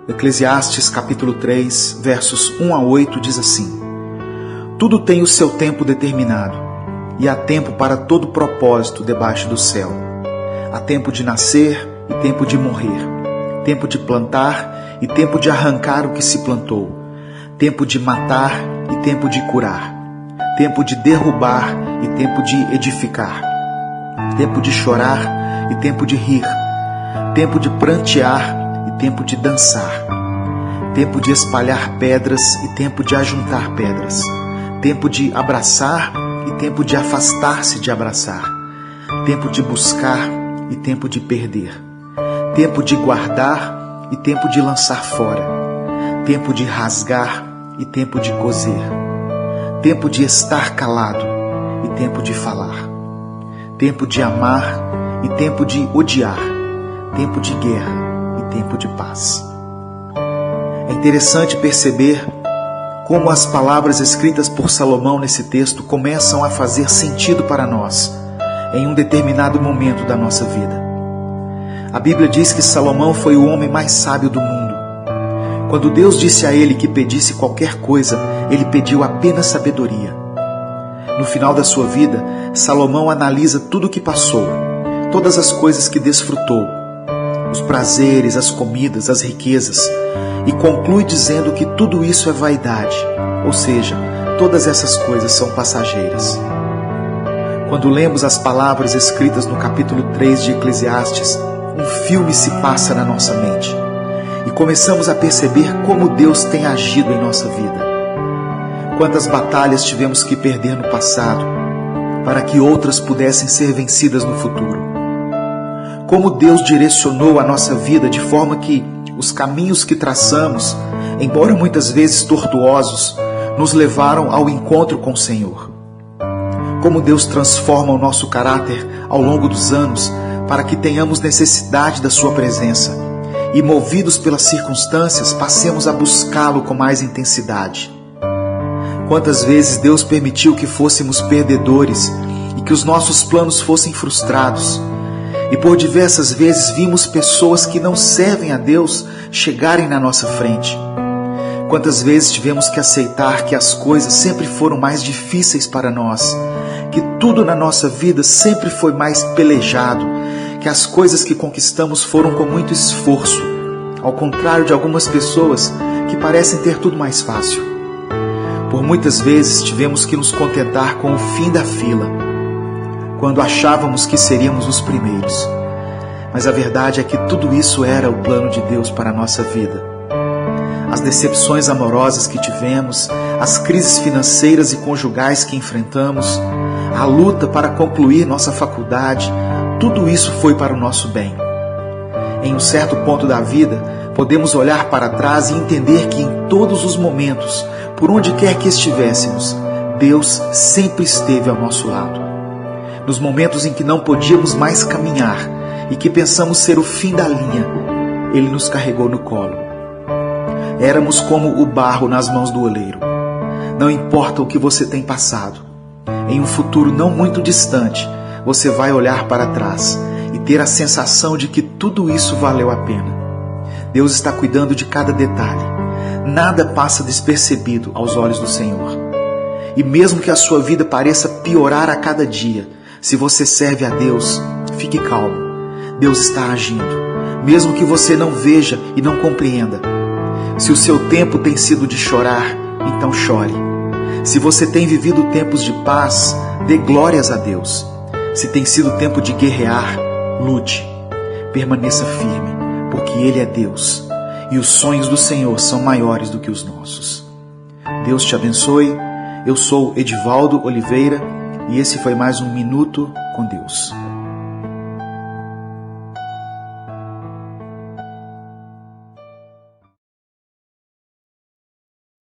Eclesiastes capítulo 3, versos 1 a 8 diz assim: Tudo tem o seu tempo determinado, e há tempo para todo propósito debaixo do céu. Há tempo de nascer e tempo de morrer, tempo de plantar e tempo de arrancar o que se plantou, tempo de matar e tempo de curar, tempo de derrubar e tempo de edificar, tempo de chorar e tempo de rir, tempo de prantear e tempo de dançar, tempo de espalhar pedras e tempo de ajuntar pedras, tempo de abraçar e tempo de afastar-se de abraçar, tempo de buscar e tempo de perder, tempo de guardar e tempo de lançar fora, tempo de rasgar e tempo de coser, tempo de estar calado e tempo de falar, tempo de amar e tempo de odiar, tempo de guerra e tempo de paz. É interessante perceber como as palavras escritas por Salomão nesse texto começam a fazer sentido para nós em um determinado momento da nossa vida. A Bíblia diz que Salomão foi o homem mais sábio do mundo. Quando Deus disse a ele que pedisse qualquer coisa, ele pediu apenas sabedoria. No final da sua vida, Salomão analisa tudo o que passou, todas as coisas que desfrutou, os prazeres, as comidas, as riquezas, e conclui dizendo que tudo isso é vaidade, ou seja, todas essas coisas são passageiras. Quando lemos as palavras escritas no capítulo 3 de Eclesiastes, um filme se passa na nossa mente e começamos a perceber como Deus tem agido em nossa vida. Quantas batalhas tivemos que perder no passado para que outras pudessem ser vencidas no futuro. Como Deus direcionou a nossa vida de forma que os caminhos que traçamos, embora muitas vezes tortuosos, nos levaram ao encontro com o Senhor. Como Deus transforma o nosso caráter ao longo dos anos para que tenhamos necessidade da sua presença e, movidos pelas circunstâncias, passemos a buscá-lo com mais intensidade. Quantas vezes Deus permitiu que fôssemos perdedores e que os nossos planos fossem frustrados, e por diversas vezes vimos pessoas que não servem a Deus chegarem na nossa frente. Quantas vezes tivemos que aceitar que as coisas sempre foram mais difíceis para nós, que tudo na nossa vida sempre foi mais pelejado, que as coisas que conquistamos foram com muito esforço, ao contrário de algumas pessoas que parecem ter tudo mais fácil. Por muitas vezes tivemos que nos contentar com o fim da fila, quando achávamos que seríamos os primeiros. Mas a verdade é que tudo isso era o plano de Deus para a nossa vida. As decepções amorosas que tivemos, as crises financeiras e conjugais que enfrentamos, a luta para concluir nossa faculdade, tudo isso foi para o nosso bem. Em um certo ponto da vida, podemos olhar para trás e entender que em todos os momentos, por onde quer que estivéssemos, Deus sempre esteve ao nosso lado. Nos momentos em que não podíamos mais caminhar e que pensamos ser o fim da linha, Ele nos carregou no colo. Éramos como o barro nas mãos do oleiro. Não importa o que você tem passado, em um futuro não muito distante, você vai olhar para trás e ter a sensação de que tudo isso valeu a pena. Deus está cuidando de cada detalhe. Nada passa despercebido aos olhos do Senhor. E mesmo que a sua vida pareça piorar a cada dia, se você serve a Deus, fique calmo. Deus está agindo, mesmo que você não veja e não compreenda. Se o seu tempo tem sido de chorar, então chore. Se você tem vivido tempos de paz, dê glórias a Deus. Se tem sido tempo de guerrear, lute. Permaneça firme, porque Ele é Deus e os sonhos do Senhor são maiores do que os nossos. Deus te abençoe. Eu sou Edivaldo Oliveira e esse foi mais um Minuto com Deus.